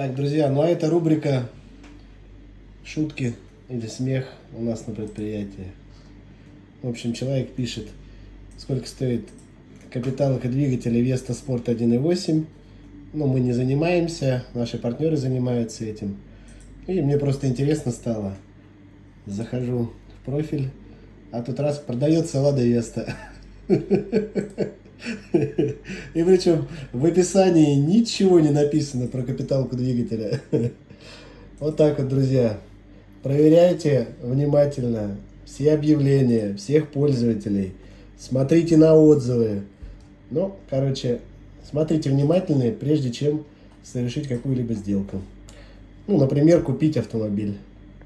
Так, друзья, ну а это рубрика шутки или смех у нас на предприятии. В общем, человек пишет, сколько стоит капиталка двигателя Веста Спорт 1.8. Ну, мы не занимаемся, наши партнеры занимаются этим. И мне просто интересно стало. Захожу в профиль, а тут раз продается Лада Веста. И причем в описании ничего не написано про капиталку двигателя. Вот так вот, друзья. Проверяйте внимательно все объявления всех пользователей. Смотрите на отзывы. Ну, короче, смотрите внимательно, прежде чем совершить какую-либо сделку. Ну, например, купить автомобиль.